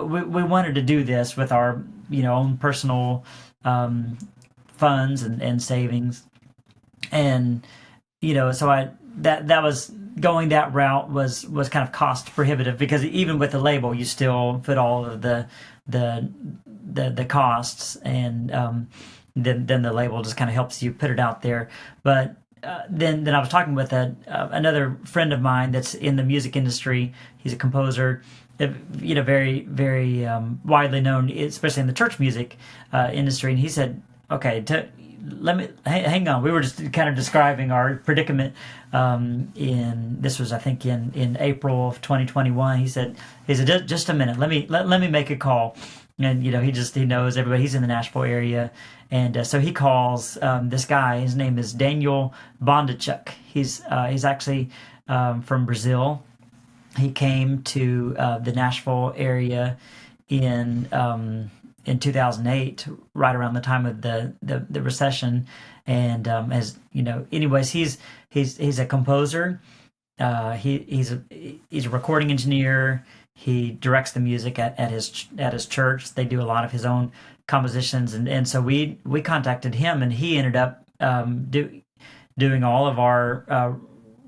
we wanted to do this with our own personal funds and savings, and so that was going that route was kind of cost prohibitive, because even with the label you still put all of the costs, and then the label just kind of helps you put it out there. But then I was talking with another friend of mine that's in the music industry. He's a composer, very very widely known, especially in the church music industry. And he said, "Okay, let me hang on." We were just kind of describing our predicament. This was, I think, in April of 2021. He said, just a minute. Let me make a call. And he knows everybody. He's in the Nashville area, and so he calls this guy. His name is Daniel Bondachuk. He's actually from Brazil. He came to the Nashville area in 2008, right around the time of the recession. And anyways, he's a composer. He's a recording engineer. He directs the music at his church. They do a lot of his own compositions, and so we contacted him, and he ended up doing all of our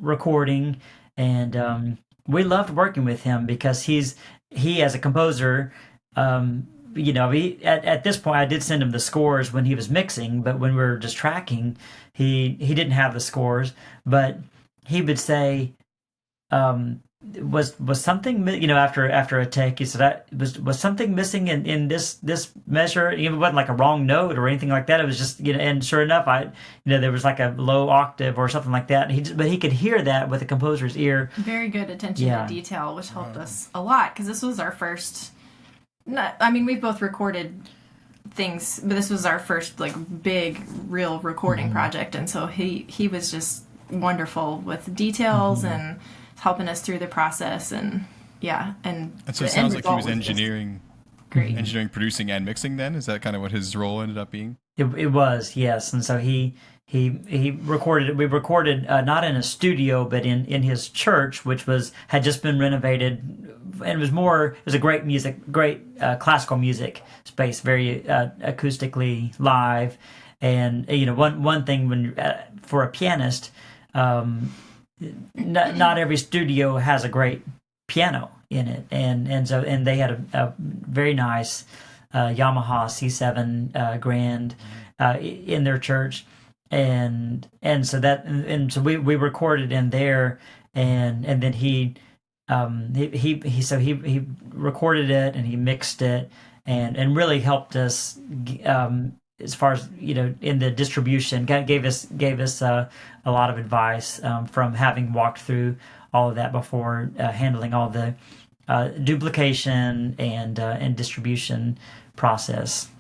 recording, and we loved working with him because he as a composer. At this point, I did send him the scores when he was mixing, but when we were just tracking, he didn't have the scores. But he would say, was something, after a take, he said, was something missing in this measure? It wasn't like a wrong note or anything like that. It was just, and sure enough, there was like a low octave or something like that. But he could hear that with the composer's ear. Very good attention to detail, which helped us a lot, because this was our first. We've both recorded things, but this was our first big, real recording project, and so he was just wonderful with details and helping us through the process, and so it sounds like he was engineering, producing, and mixing. Then is that kind of what his role ended up being? It was, yes, and so he recorded it. We recorded not in a studio, but in his church, which had just been renovated. And it was a great classical music space, very acoustically live. And one thing for a pianist, not every studio has a great piano in it, and they had a very nice Yamaha C7 Grand in their church, and so we recorded in there, and then he recorded it and he mixed it and really helped us as far as in the distribution. Gave us a lot of advice from having walked through all of that before, handling all the duplication and distribution process.